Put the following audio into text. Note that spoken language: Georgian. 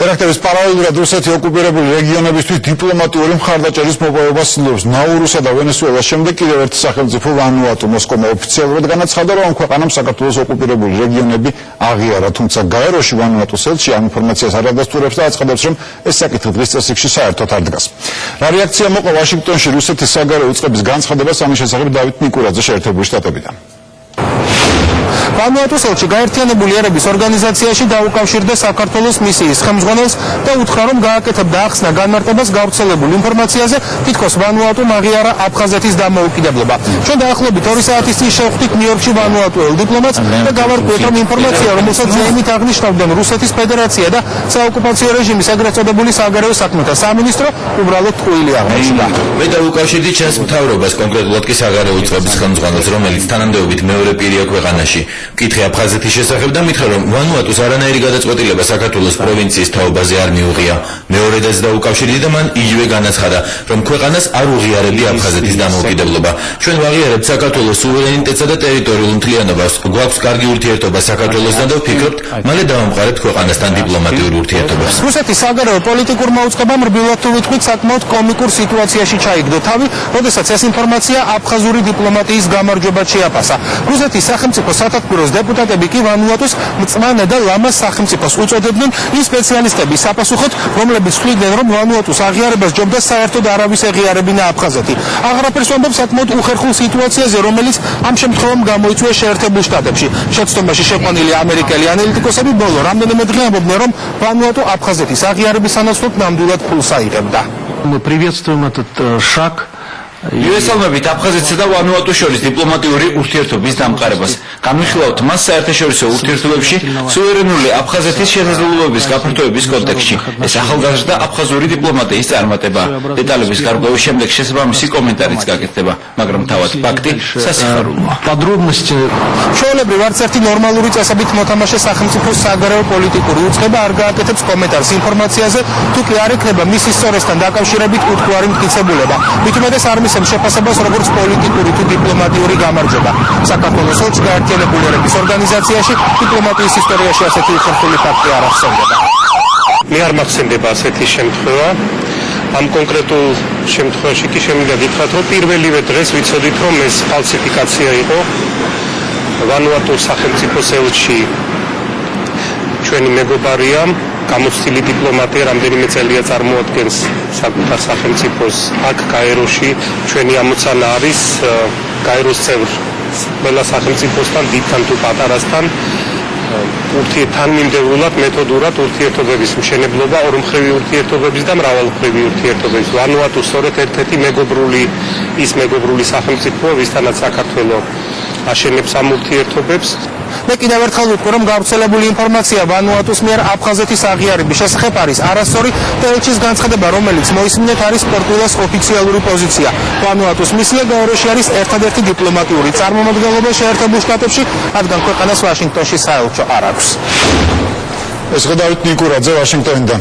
ტერაქტების პარალელურად რუსეთი ოკუპირებული რეგიონებისთვის დიპლომატიური მხარდაჭერის მოპოვებას ცდილობს. ნაურუსა და ვენესუელას შემდეგ კიდევ ერთი სახელმწიფო ვანუატუ მოსკოვმა ოფიციალურად განაცხადა, რომ ქვეყანამ საქართველოს ოკუპირებული რეგიონები აღიარა, თუმცა გაეროში ვანუატუს ელჩი ამ ინფორმაციას არ ადასტურებს და აცხადებს, რომ ეს საკითხი დღის წესრიგში საერთოდ არ დგას. რა რეაქცია მოყვა ვაშინგტონში რუსეთის საგარეო უწყების განცხადებას ამის შესახებ დავით ნიკურაძე შეერთებული შტატებიდან. ვანუატუს ელჩი გაერთიანებული ერების ორგანიზაციაში დაუკავშირდა საქართველოს მისიის ხელმძღვანელს და უთხრა, რომ გააკეთებდა ახსნა განმარტებას გავრცელებულ ინფორმაციაზე, თითქოს ვანუატუმ აღიარა აფხაზეთის დამოუკიდებლობა. ჩვენ დაახლოებით 2 საათის წინ შევხვდით ნიუ-იორკში ვანუატუელ დიპლომატს და გავარკვიეთ, რომ ინფორმაცია, რომელსაც ზეიმით აღნიშნავდნენ რუსეთის ფედერაცია და საოკუპაციო რეჟიმის ეგრეთ წოდებული საგარეო საქმეთა სამინისტრო, უბრალოდ ტყუილი აღმოჩნდა. მე დავუკავშირდი ჩვენს მთავრობას, კონკრეტულად კი საგარეო უწყების ხელმძღვანელს, რომელიც თანამდებობით მეორე პირია ქვეყანაში. Კითხე აფხაზეთის შესახებ და მითხრა, რომ ვანუატუს არანაირი გადაწყვეტილება საქართველოს პროვინციის თაობაზე არ მიუღია. მეორედაც დაუკავშირდი და მან იგივე განაცხადა, რომ ქვეყანას არ უღიარებია აფხაზეთის დამოუკიდებლობა. ჩვენ ვაღიარებთ საქართველოს სუვერენიტეტსა და ტერიტორიულ მთლიანობას. გვაქვს კარგი ურთიერთობა საქართველოსთან და ვფიქრობთ, მალე დავამყარებთ ქვეყანასთან დიპლომატიურ ურთიერთობებს. რუსეთის საგარეო პოლიტიკურმა უწყებამ რბილად თუ ვიტყვით საკმაოდ კომიკურ სიტუაციაში ჩაიგდო თავი, როდესაც ეს ინფორმაცია აფხაზური დიპლომატიის გამარჯვებად შეაფასა. რუსეთის სახელმწიფო სათათბიროს დეპუტატები კი ვანუატუს მწვანე და ლამაზ სახელმწიფოს უწოდებდნენ იმ სპეციალისტების საპასუხოდ, რომლებიც თვლიდნენ, რომ ვანუატუს აღიარებას ჯობდა საერთოდ არავის ეღიარებინა აფხაზეთი. აღარაფერს ვამბობ საკმაოდ უხერხულ სიტუაციაზე, რომელიც ამ შემთხვევამ გამოიწვია შეერთებულ შტატებში. შეცდომაში შეყვანილი ამერიკელი ანალიტიკოსები ბოლო რამდენიმე დღე ამბობდნენ, რომ ვანუატუ აფხაზეთის აღიარების სანაცვლოდ ნამდვილად ფულს აიღებდა. Мы приветствуем этот шаг. იუესალმებით აფხაზეთსა და ვანუატუს შორის დიპლომატიური ურთიერთობის დამყარებას. განვიხილავთ მას საერთაშორისო ურთიერთობებში სუვერენული აფხაზეთის შესაძლებლობების გაფართოების კონტექსტში. ეს ახალგაზრდა აფხაზური დიპლომატიის წარმატება. დეტალების გარკვევის შემდეგ შესაბამისი კომენტარიც გაკეთდება, მაგრამ თავად ფაქტი სასიხარულოა. Подробности. ჩვეულებრივ არც ერთი ნორმალური წესებით მოთამაშე სახელმწიფოს საგარეო პოლიტიკური უწყება არ გააკეთებს კომენტარს ინფორმაციაზე, თუ კი არ ექნება მისი სწორესთან დაკავშირებით უთქვარი მტკიცებულება. მით უმეტეს არ მისცემს შეფასებას როგორც პოლიტიკური თუ დიპლომატიური გამარჯვება. საქართველოს ელჩი გაერთიანებული ერების ორგანიზაციაში დიპლომატიის ისტორიაში ასეთი უხერხული ფაქტი არ ახსენდება. მე არ მახსენდება ასეთი შემთხვევა. ამ კონკრეტულ შემთხვევაში კი შემიძლია გითხრათ, რომ პირველივე დღეს ვიცოდით, რომ ეს ფალსიფიკაცია იყო. ვანუატუს სახელმწიფოს ელჩი ჩვენი მეგობარია, გამოცდილი დიპლომატია, რამდენიმე წელია წარმოადგენს საკუთარ სახელმწიფოს აქ გაეროში. ჩვენი ამოცანა არის გაეროს წევრ ყველა სახელმწიფოსთან, დიდთან თუ პატარასთან, თანმიმდევრულად, მეთოდურად ურთიერთობების მშენებლობა, ორმხრივი ურთიერთობების და მრავალმხრივი ურთიერთობების. ვანუატუ სწორედ ერთ-ერთი მეგობრული სახელმწიფოა, ვისთანაც საქართველოს აშენებს ამ ურთიერთობებს. მე კიდევ ერთხელ ვიტყვი, რომ გავრცელებული ინფორმაცია ვანუატუს მიერ აფხაზეთის აღიარების შესახებ არის არასწორი და ელჩის განცხადება, რომელიც მოისმინეთ, არის პორტუგალიის ოფიციალური პოზიცია. ვანუატუს მისია გაეროში არის ერთადერთი დიპლომატიური წარმომადგენლობა შეერთებულ შტატებში, რადგან ქვეყანას ვაშინგტონში საელჩო არ აქვს. ეს დავით ნიკურაძე ვაშინგტონიდან.